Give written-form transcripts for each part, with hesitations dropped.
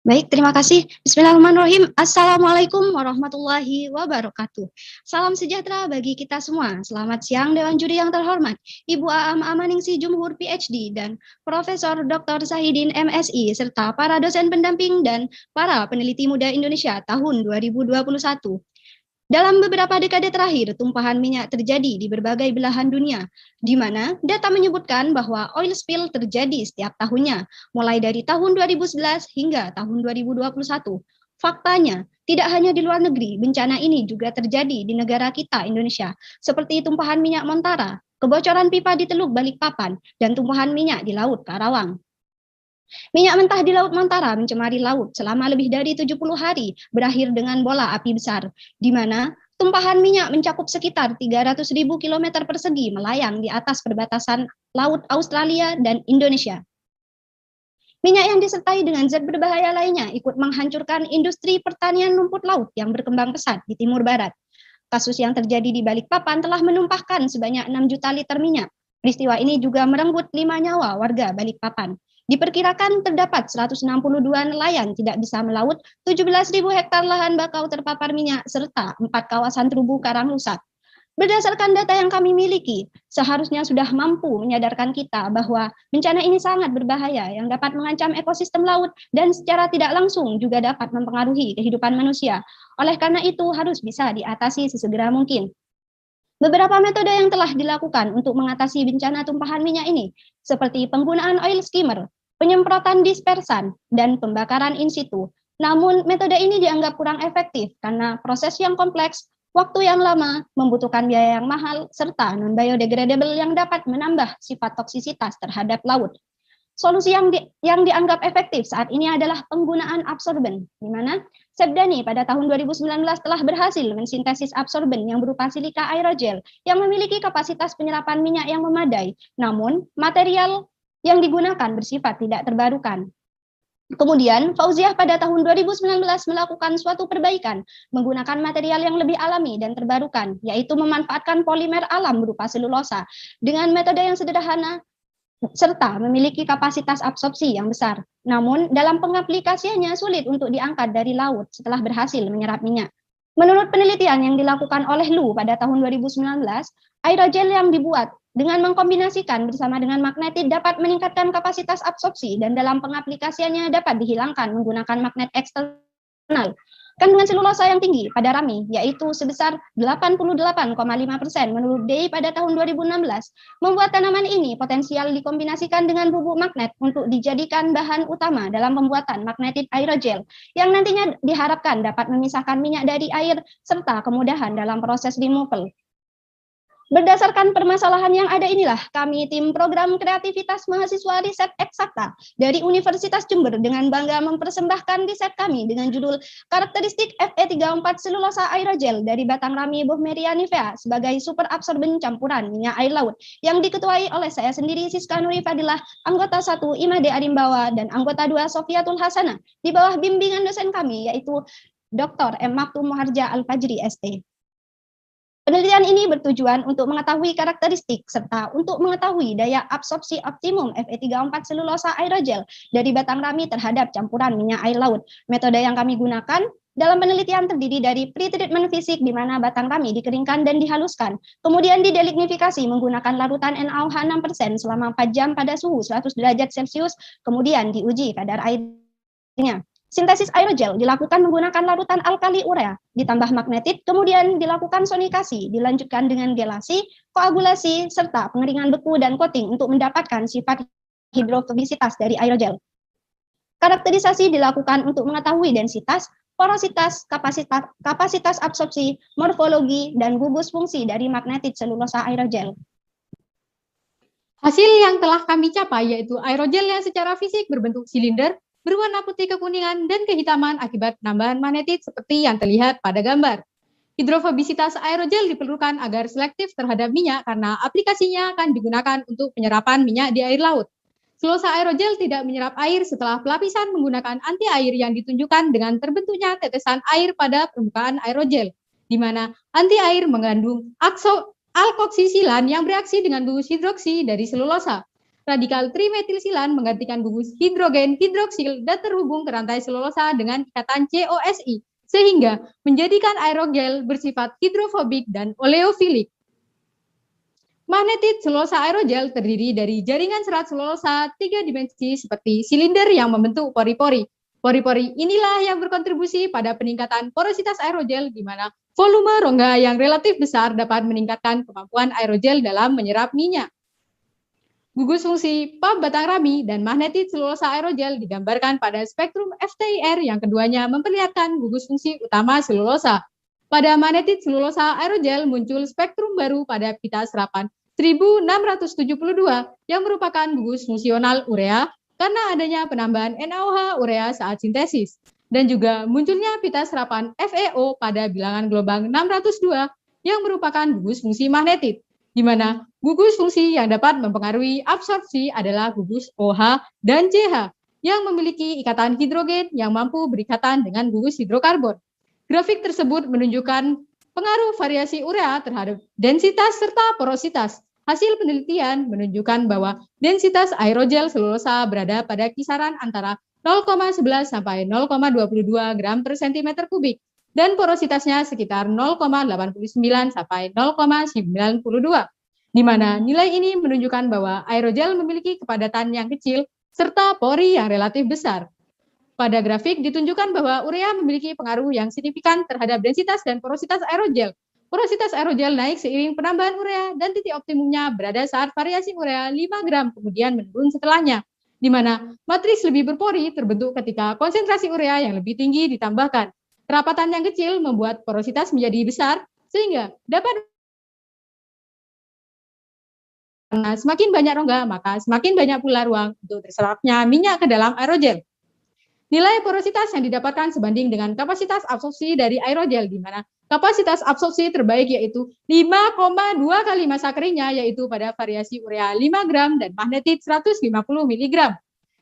Baik, terima kasih. Bismillahirrahmanirrahim. Assalamualaikum warahmatullahi wabarakatuh. Salam sejahtera bagi kita semua. Selamat siang Dewan Juri yang terhormat, Ibu Aam Amaningsih Jumhur PhD dan Profesor Dr. Zahidin MSI serta para dosen pendamping dan para peneliti muda Indonesia tahun 2021. Dalam beberapa dekade terakhir, tumpahan minyak terjadi di berbagai belahan dunia, di mana data menyebutkan bahwa oil spill terjadi setiap tahunnya, mulai dari tahun 2011 hingga tahun 2021. Faktanya, tidak hanya di luar negeri, bencana ini juga terjadi di negara kita, Indonesia, seperti tumpahan minyak Montara, kebocoran pipa di Teluk Balikpapan, dan tumpahan minyak di Laut Karawang. Minyak mentah di Laut Montara mencemari laut selama lebih dari 70 hari, berakhir dengan bola api besar, di mana tumpahan minyak mencakup sekitar 300.000 km persegi melayang di atas perbatasan Laut Australia dan Indonesia. Minyak yang disertai dengan zat berbahaya lainnya ikut menghancurkan industri pertanian rumput laut yang berkembang pesat di Timur Barat. Kasus yang terjadi di Balikpapan telah menumpahkan sebanyak 6 juta liter minyak. Peristiwa ini juga merenggut 5 nyawa warga Balikpapan. Diperkirakan terdapat 162 nelayan tidak bisa melaut, 17.000 hektar lahan bakau terpapar minyak, serta 4 kawasan terumbu karang rusak. Berdasarkan data yang kami miliki, seharusnya sudah mampu menyadarkan kita bahwa bencana ini sangat berbahaya yang dapat mengancam ekosistem laut dan secara tidak langsung juga dapat mempengaruhi kehidupan manusia. Oleh karena itu harus bisa diatasi sesegera mungkin. Beberapa metode yang telah dilakukan untuk mengatasi bencana tumpahan minyak ini, seperti penggunaan oil skimmer, penyemprotan dispersan, dan pembakaran in situ. Namun, metode ini dianggap kurang efektif karena proses yang kompleks, waktu yang lama, membutuhkan biaya yang mahal, serta non-biodegradable yang dapat menambah sifat toksisitas terhadap laut. Solusi yang dianggap efektif saat ini adalah penggunaan absorben, di mana Sebdani pada tahun 2019 telah berhasil mensintesis absorben yang berupa silika aerogel yang memiliki kapasitas penyerapan minyak yang memadai, namun material yang digunakan bersifat tidak terbarukan. Kemudian, Fauziah pada tahun 2019 melakukan suatu perbaikan menggunakan material yang lebih alami dan terbarukan, yaitu memanfaatkan polimer alam berupa selulosa dengan metode yang sederhana serta memiliki kapasitas absorpsi yang besar. Namun, dalam pengaplikasiannya sulit untuk diangkat dari laut setelah berhasil menyerap minyak. Menurut penelitian yang dilakukan oleh Lu pada tahun 2019, aerogel yang dibuat dengan mengkombinasikan bersama dengan magnetit dapat meningkatkan kapasitas absorpsi dan dalam pengaplikasiannya dapat dihilangkan menggunakan magnet eksternal. Kandungan selulosa yang tinggi pada rami, yaitu sebesar 88,5% menurut DEI pada tahun 2016, membuat tanaman ini potensial dikombinasikan dengan bubuk magnet untuk dijadikan bahan utama dalam pembuatan magnetit aerogel, yang nantinya diharapkan dapat memisahkan minyak dari air, serta kemudahan dalam proses removal. Berdasarkan permasalahan yang ada inilah, kami tim program kreativitas mahasiswa riset eksakta dari Universitas Jember dengan bangga mempersembahkan riset kami dengan judul Karakteristik Fe34 Selulosa Aerogel dari Batang Rami Bohmeria nivea sebagai super absorben campuran minyak air laut, yang diketuai oleh saya sendiri Siska Nuri Fadilah, anggota 1 Imade Arimbawa dan anggota 2 Sofiatul Hasanah, di bawah bimbingan dosen kami yaitu Dr. M. Maktum Moharja Al-Fajri ST. Penelitian ini bertujuan untuk mengetahui karakteristik serta untuk mengetahui daya absorpsi optimum Fe34 selulosa aerogel dari batang rami terhadap campuran minyak air laut. Metode yang kami gunakan dalam penelitian terdiri dari pre-treatment fisik di mana batang rami dikeringkan dan dihaluskan, kemudian didelignifikasi menggunakan larutan NaOH 6% selama 4 jam pada suhu 100 derajat Celcius, kemudian diuji kadar airnya. Sintesis aerogel dilakukan menggunakan larutan alkali urea, ditambah magnetit, kemudian dilakukan sonikasi, dilanjutkan dengan gelasi, koagulasi, serta pengeringan beku dan coating untuk mendapatkan sifat hidrofobisitas dari aerogel. Karakterisasi dilakukan untuk mengetahui densitas, porositas, kapasitas absorpsi, morfologi, dan gugus fungsi dari magnetit selulosa aerogel. Hasil yang telah kami capai yaitu aerogel yang secara fisik berbentuk silinder, berwarna putih kekuningan dan kehitaman akibat penambahan magnetit seperti yang terlihat pada gambar. Hidrofobisitas aerogel diperlukan agar selektif terhadap minyak karena aplikasinya akan digunakan untuk penyerapan minyak di air laut. Selulosa aerogel tidak menyerap air setelah pelapisan menggunakan anti air yang ditunjukkan dengan terbentuknya tetesan air pada permukaan aerogel, di mana anti air mengandung alkoksisilan yang bereaksi dengan gugus hidroksi dari selulosa. radikal trimetilsilan menggantikan gugus hidrogen hidroksil dan terhubung ke rantai selulosa dengan ikatan COSI, sehingga menjadikan aerogel bersifat hidrofobik dan oleofilik. Magnetit selulosa aerogel terdiri dari jaringan serat selulosa 3 dimensi seperti silinder yang membentuk pori-pori. Pori-pori inilah yang berkontribusi pada peningkatan porositas aerogel, di mana volume rongga yang relatif besar dapat meningkatkan kemampuan aerogel dalam menyerap minyak. Gugus fungsi pap batang rami dan magnetit selulosa aerogel digambarkan pada spektrum FTIR yang keduanya memperlihatkan gugus fungsi utama selulosa. Pada magnetit selulosa aerogel muncul spektrum baru pada pita serapan 1672 yang merupakan gugus fungsional urea karena adanya penambahan NaOH urea saat sintesis, dan juga munculnya pita serapan FeO pada bilangan gelombang 602 yang merupakan gugus fungsi magnetit, di mana gugus fungsi yang dapat mempengaruhi absorpsi adalah gugus OH dan CH yang memiliki ikatan hidrogen yang mampu berikatan dengan gugus hidrokarbon. Grafik tersebut menunjukkan pengaruh variasi urea terhadap densitas serta porositas. Hasil penelitian menunjukkan bahwa densitas aerogel selulosa berada pada kisaran antara 0,11 sampai 0,22 gram per cm kubik dan porositasnya sekitar 0,89 sampai 0,92, di mana nilai ini menunjukkan bahwa aerogel memiliki kepadatan yang kecil serta pori yang relatif besar. Pada grafik ditunjukkan bahwa urea memiliki pengaruh yang signifikan terhadap densitas dan porositas aerogel. Porositas aerogel naik seiring penambahan urea dan titik optimumnya berada saat variasi urea 5 gram kemudian menurun setelahnya, di mana matriks lebih berpori terbentuk ketika konsentrasi urea yang lebih tinggi ditambahkan. Kerapatan yang kecil membuat porositas menjadi besar sehingga dapat karena semakin banyak rongga maka semakin banyak pula ruang untuk terserapnya minyak ke dalam aerogel. Nilai porositas yang didapatkan sebanding dengan kapasitas absorpsi dari aerogel, di mana kapasitas absorpsi terbaik yaitu 5,2 kali massa keringnya, yaitu pada variasi urea 5 gram dan magnetit 150 mg.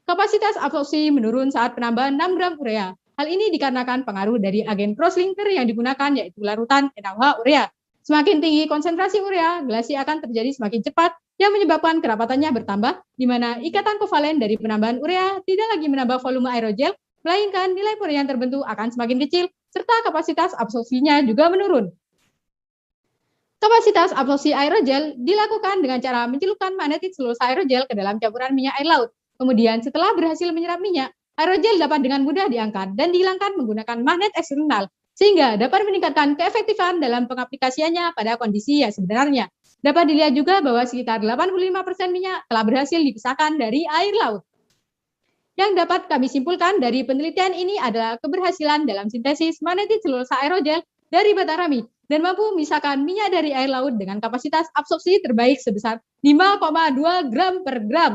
Kapasitas absorpsi menurun saat penambahan 6 gram urea. Hal ini dikarenakan pengaruh dari agen crosslinker yang digunakan, yaitu larutan NaOH urea. Semakin tinggi konsentrasi urea, gelasi akan terjadi semakin cepat, yang menyebabkan kerapatannya bertambah, di mana ikatan kovalen dari penambahan urea tidak lagi menambah volume aerogel, melainkan nilai pori yang terbentuk akan semakin kecil, serta kapasitas absorpsinya juga menurun. Kapasitas absorpsi aerogel dilakukan dengan cara mencelupkan magnetit selulosa aerogel ke dalam campuran minyak air laut. Kemudian setelah berhasil menyerap minyak, aerogel dapat dengan mudah diangkat dan dihilangkan menggunakan magnet eksternal, sehingga dapat meningkatkan keefektifan dalam pengaplikasiannya pada kondisi yang sebenarnya. Dapat dilihat juga bahwa sekitar 85% minyak telah berhasil dipisahkan dari air laut. Yang dapat kami simpulkan dari penelitian ini adalah keberhasilan dalam sintesis magnetit selulosa aerogel dari batang rami dan mampu memisahkan minyak dari air laut dengan kapasitas absorpsi terbaik sebesar 5,2 gram per gram.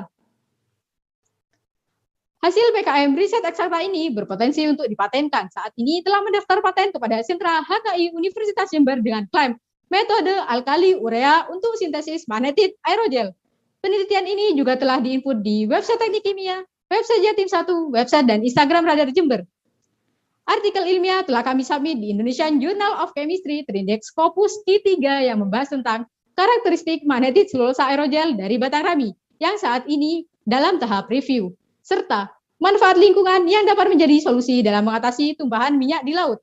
Hasil PKM riset eksakta ini berpotensi untuk dipatenkan. Saat ini telah mendaftar paten kepada Sentra HKI Universitas Jember dengan klaim metode alkali urea untuk sintesis magnetit aerogel. Penelitian ini juga telah diinput di website teknik kimia, website Jatim 1, website dan Instagram Radar Jember. Artikel ilmiah telah kami submit di Indonesian Journal of Chemistry terindeks Scopus Q3 yang membahas tentang karakteristik magnetit selulosa aerogel dari batang rami yang saat ini dalam tahap review, serta manfaat lingkungan yang dapat menjadi solusi dalam mengatasi tumpahan minyak di laut.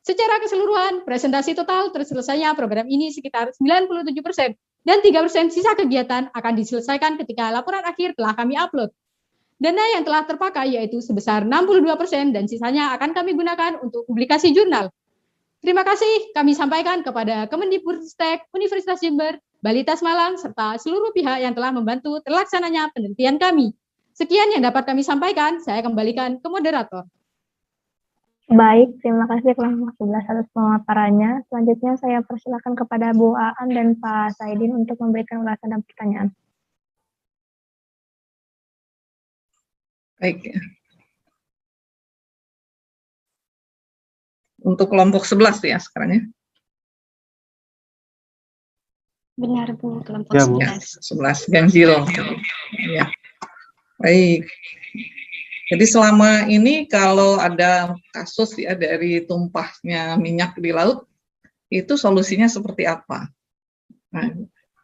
Secara keseluruhan, presentasi total terselesainya program ini sekitar 97% dan 3% sisa kegiatan akan diselesaikan ketika laporan akhir telah kami upload. Dana yang telah terpakai yaitu sebesar 62% dan sisanya akan kami gunakan untuk publikasi jurnal. Terima kasih kami sampaikan kepada Kemendikbudristek Universitas Jember, Balitas Malang, serta seluruh pihak yang telah membantu terlaksananya penelitian kami. Sekian yang dapat kami sampaikan, saya kembalikan ke moderator. Baik, terima kasih kelompok 11 atas pemaparannya. Selanjutnya saya persilakan kepada Bu Aan dan Pak Saidin untuk memberikan ulasan dan pertanyaan. Baik. Untuk kelompok 11 ya sekarang ya. Benar Bu, kelompok Ya, Bu. 11. 11 gang zero. Ya. Baik. Jadi selama ini kalau ada kasus ya dari tumpahnya minyak di laut, itu solusinya seperti apa? Nah,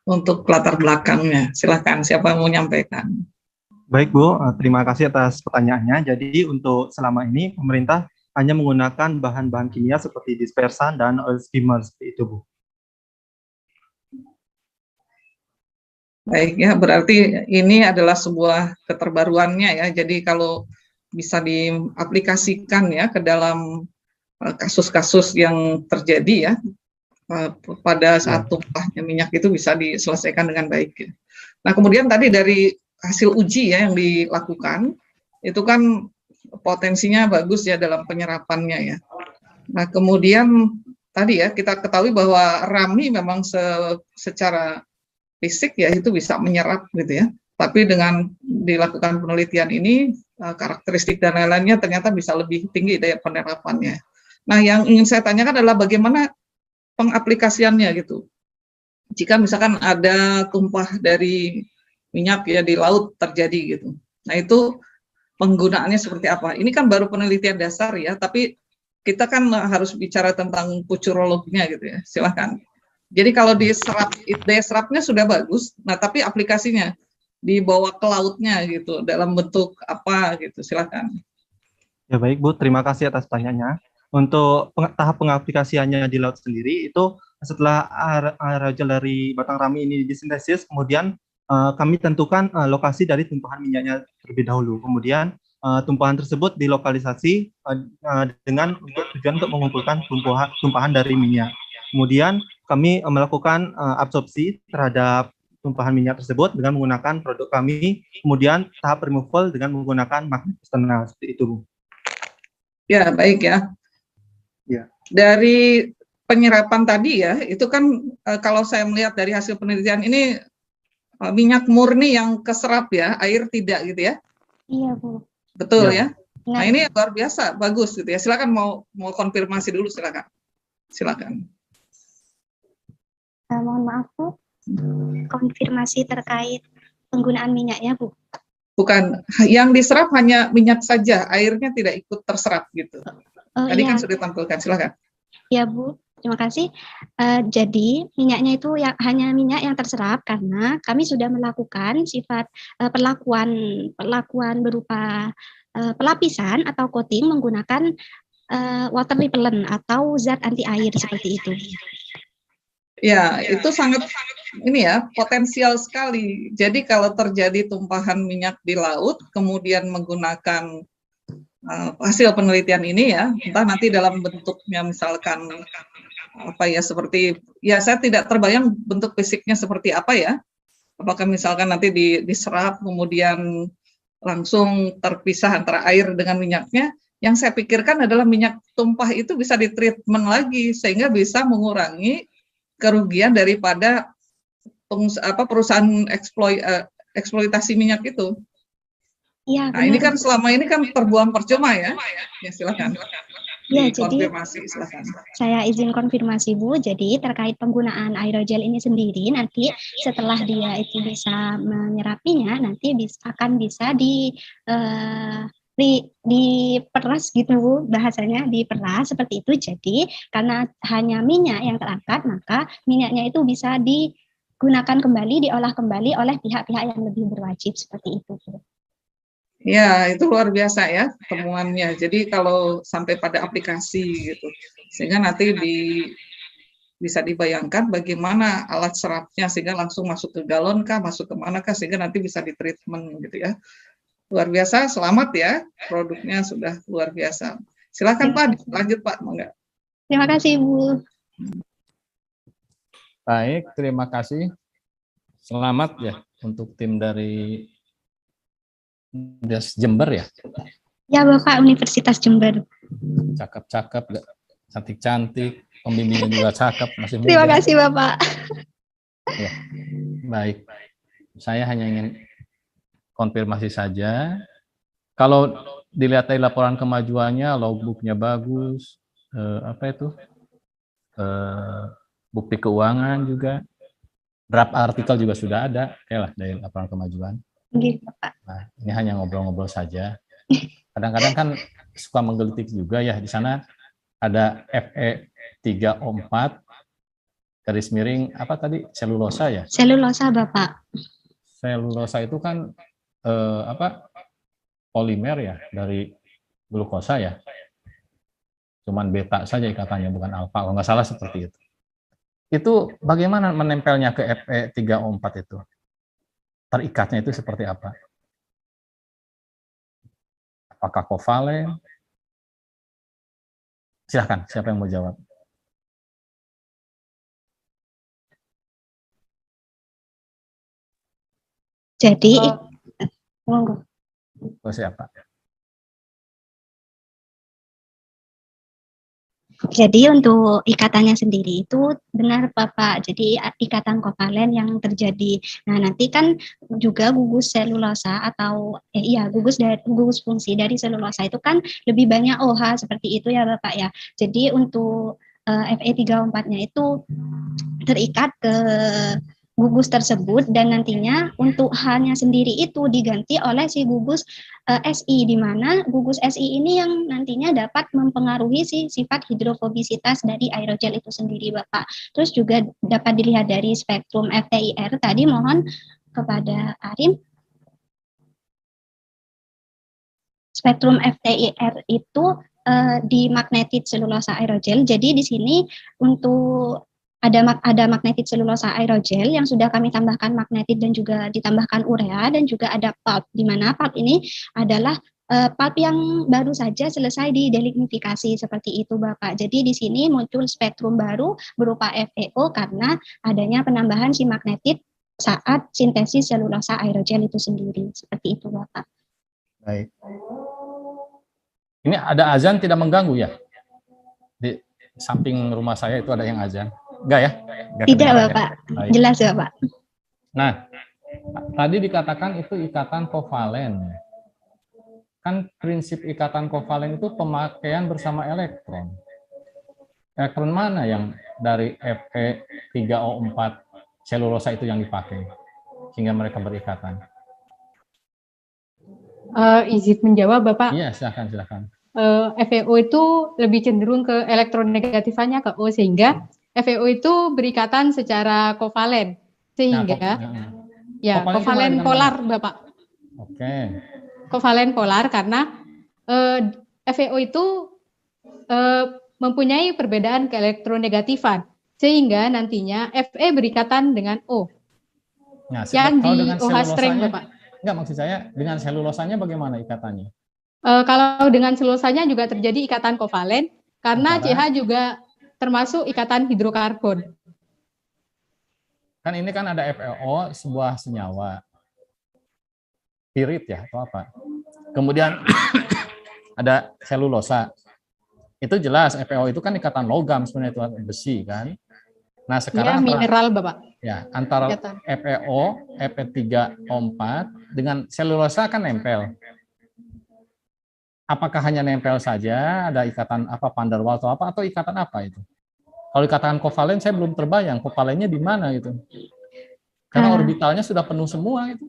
untuk latar belakangnya. Silakan, siapa yang mau menyampaikan? Baik Bu, terima kasih atas pertanyaannya. Jadi untuk selama ini pemerintah hanya menggunakan bahan-bahan kimia seperti dispersan dan oil skimmer seperti itu Bu. Baik ya, berarti ini adalah sebuah keterbaruannya ya. Jadi kalau bisa diaplikasikan ya ke dalam kasus-kasus yang terjadi ya pada saat tumpahnya minyak itu bisa diselesaikan dengan baik ya. Nah, kemudian tadi dari hasil uji ya yang dilakukan itu kan potensinya bagus ya dalam penyerapannya ya. Nah, kemudian tadi ya kita ketahui bahwa rami memang secara fisik ya itu bisa menyerap gitu ya. Tapi dengan dilakukan penelitian ini karakteristik dan lain-lainnya ternyata bisa lebih tinggi daya penerapannya. Nah, yang ingin saya tanyakan adalah bagaimana pengaplikasiannya gitu. Jika misalkan ada tumpah dari minyak ya di laut terjadi gitu. Nah, itu penggunaannya seperti apa? Ini kan baru penelitian dasar ya, tapi kita kan harus bicara tentang futurologinya gitu ya. Silahkan. Jadi kalau diserap, daya serapnya sudah bagus, nah tapi aplikasinya dibawa ke lautnya gitu, dalam bentuk apa gitu, silakan. Ya baik Bu, terima kasih atas pertanyaannya. Untuk tahap pengaplikasiannya di laut sendiri itu setelah aerogel dari batang rami ini disintesis, kemudian kami tentukan lokasi dari tumpahan minyaknya terlebih dahulu. Kemudian tumpahan tersebut dilokalisasi dengan tujuan untuk mengumpulkan tumpahan dari minyak. Kemudian kami melakukan absorpsi terhadap tumpahan minyak tersebut dengan menggunakan produk kami. Kemudian tahap removal dengan menggunakan magnet eksternal seperti itu, Bu. Ya, baik ya. Ya. Dari penyerapan tadi ya, itu kan kalau saya melihat dari hasil penelitian ini minyak murni yang keserap ya, air tidak gitu ya. Iya, Bu. Betul ya. Nah, Nah, ini luar biasa, bagus gitu ya. Silakan mau konfirmasi dulu, silakan. Silakan. mohon maaf, Bu. Konfirmasi terkait penggunaan minyaknya, Bu. Bukan, yang diserap hanya minyak saja, airnya tidak ikut terserap gitu. Tadi kan sudah ditampilkan, silakan. Ya Bu, terima kasih. Jadi minyaknya itu hanya minyak yang terserap karena kami sudah melakukan sifat perlakuan berupa pelapisan atau coating menggunakan water repellent atau zat anti air seperti itu. Ya, itu sangat ini ya, potensial sekali. Jadi kalau terjadi tumpahan minyak di laut, kemudian menggunakan hasil penelitian ini ya, entah nanti dalam bentuknya misalkan apa ya, seperti ya saya tidak terbayang bentuk fisiknya seperti apa ya. Apakah misalkan nanti diserap kemudian langsung terpisah antara air dengan minyaknya. Yang saya pikirkan adalah minyak tumpah itu bisa ditreatment lagi sehingga bisa mengurangi kerugian daripada perusahaan eksploitasi minyak itu. Ya, nah, ini kan selama ini kan terbuang percuma ya. Ya, silakan. Ya, jadi silakan. Saya izin konfirmasi Bu. Jadi terkait penggunaan aerogel ini sendiri nanti setelah dia itu bisa menyerapinya, nanti akan bisa diperas gitu Bu, bahasanya diperas seperti itu. Jadi karena hanya minyak yang terangkat, maka minyaknya itu bisa digunakan kembali, diolah kembali oleh pihak-pihak yang lebih berwajib seperti itu Bu. Ya, itu luar biasa ya temuannya. Jadi kalau sampai pada aplikasi gitu, sehingga nanti bisa dibayangkan bagaimana alat serapnya sehingga langsung masuk ke galon kah, masuk ke mana kah, sehingga nanti bisa ditreatment gitu ya. Luar biasa, selamat ya, produknya sudah luar biasa. Silakan Pak, lanjut Pak, monggo. Terima kasih Bu. Baik, terima kasih. Selamat ya untuk tim dari Jember ya? Ya Bapak, Universitas Jember. Cakep-cakep, cantik-cantik, pembimbingnya juga cakep, masih muda. Terima kasih Bapak. Ya, baik. Saya hanya ingin konfirmasi saja. Kalau dilihat dari laporan kemajuannya, logbooknya bagus, bukti keuangan juga, draft artikel juga sudah ada, lah dari laporan kemajuan. Nah, ini hanya ngobrol-ngobrol saja. Kadang-kadang kan suka menggelitik juga ya, di sana ada FE 3O4 garis miring apa tadi, selulosa ya? Selulosa, Bapak. Selulosa itu kan polimer ya dari glukosa ya. Cuman beta saja ikatannya, bukan alfa. Kalau nggak salah seperti itu. Itu bagaimana menempelnya ke Fe3O4 itu? Terikatnya itu seperti apa? Apakah kovalen? Silahkan, siapa yang mau jawab? Jadi, Siapa? Jadi untuk ikatannya sendiri itu benar Bapak, jadi ikatan kovalen yang terjadi. Nah nanti kan juga gugus selulosa atau gugus fungsi dari selulosa itu kan lebih banyak OH seperti itu ya Bapak ya. Jadi untuk Fe3O4-nya itu terikat ke gugus tersebut dan nantinya untuk H-nya sendiri itu diganti oleh si gugus Si, di mana gugus Si ini yang nantinya dapat mempengaruhi si sifat hidrofobisitas dari aerogel itu sendiri Bapak. Terus juga dapat dilihat dari spektrum FTIR tadi, mohon kepada Arin. Spektrum FTIR itu di magnetit selulosa aerogel. Jadi di sini untuk ada magnetit selulosa aerogel yang sudah kami tambahkan magnetit dan juga ditambahkan urea, dan juga ada pulp, di mana pulp ini adalah pulp yang baru saja selesai didelignifikasi seperti itu Bapak. Jadi di sini muncul spektrum baru berupa FeO karena adanya penambahan si magnetit saat sintesis selulosa aerogel itu sendiri. Seperti itu Bapak. Baik. Ini ada azan tidak mengganggu ya? Di samping rumah saya itu ada yang azan. Enggak ya? Enggak tidak Bapak, ya? Jelas Bapak. Nah, tadi dikatakan itu ikatan kovalen. Kan prinsip ikatan kovalen itu pemakaian bersama elektron. Elektron mana yang dari Fe3O4 selulosa itu yang dipakai sehingga mereka berikatan? Izin menjawab Bapak. Iya, silakan. FeO itu lebih cenderung ke elektronegatifannya ke O, sehingga FeO itu berikatan secara kovalen, sehingga kovalen polar mana? Bapak. Oke. Kovalen polar karena FeO itu mempunyai perbedaan keelektronegatifan, sehingga nantinya Fe berikatan dengan O. Nah, yang di OH string Bapak. Enggak, maksud saya dengan selulosanya bagaimana ikatannya? Kalau dengan selulosanya juga terjadi ikatan kovalen karena CH juga termasuk ikatan hidrokarbon. Kan ini kan ada FeO, sebuah senyawa. Pirit ya, atau apa. Kemudian ada selulosa. Itu jelas, FeO itu kan ikatan logam sebenarnya, itu besi kan. Nah sekarang mineral Bapak. Ya, antara FeO, Fe3O4 dengan selulosa kan nempel. Apakah hanya nempel saja, ada ikatan apa van der Waals atau ikatan apa itu? Kalau ikatan kovalen saya belum terbayang kovalennya di mana itu. Karena orbitalnya sudah penuh semua itu.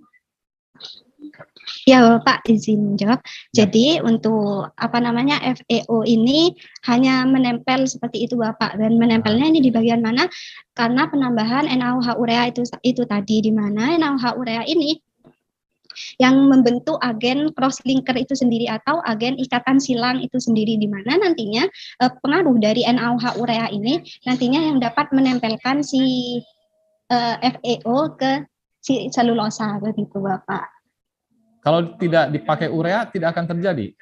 Ya Bapak, izin jawab. Jadi untuk FeO ini hanya menempel seperti itu Bapak, dan menempelnya ini di bagian mana? Karena penambahan NaOH urea itu tadi, di mana NaOH urea ini yang membentuk agen cross linker itu sendiri atau agen ikatan silang itu sendiri, di mana nantinya pengaruh dari NaOH urea ini nantinya yang dapat menempelkan si FeO ke si selulosa begitu Bapak. Kalau tidak dipakai urea tidak akan terjadi.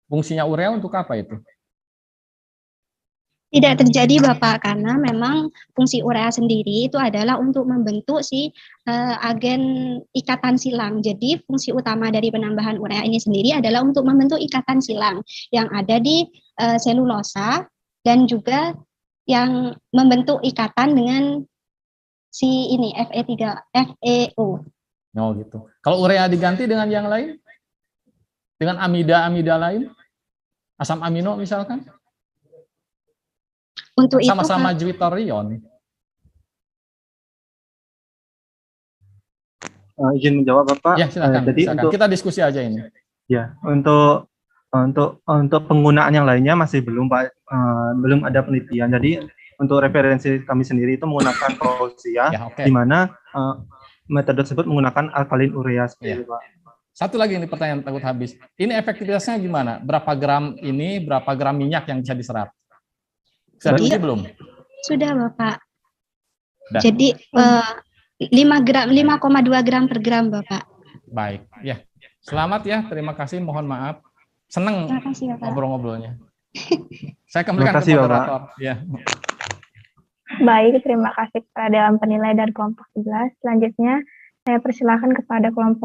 Fungsinya urea untuk apa itu? Tidak terjadi Bapak, karena memang fungsi urea sendiri itu adalah untuk membentuk si agen ikatan silang. Jadi fungsi utama dari penambahan urea ini sendiri adalah untuk membentuk ikatan silang yang ada di selulosa dan juga yang membentuk ikatan dengan si ini FeO. Oh gitu. Kalau urea diganti dengan yang lain? Dengan amida lain? Asam amino misalkan? Untuk sama-sama deuterion. Izin menjawab Bapak. Ya, silakan. Jadi silakan. Kita diskusi aja ini. Ya, untuk penggunaan yang lainnya masih belum Pak, belum ada penelitian. Jadi untuk referensi kami sendiri itu menggunakan Pausia, di mana metode tersebut menggunakan alkalin urea seperti itu, Pak. Satu lagi ini pertanyaan takut habis. Ini efektivitasnya gimana? Berapa gram minyak yang bisa diserap? Sudah diuji belum? Sudah, Bapak. Jadi 5,2 gram per gram, Bapak. Baik, ya. Selamat ya, terima kasih. Mohon maaf. Senang ngobrol-ngobrolnya. Saya kembalikan ke moderator. Ya. Baik, terima kasih kepada Dewan Penilai dan kelompok 11. Selanjutnya, saya persilakan kepada kelompok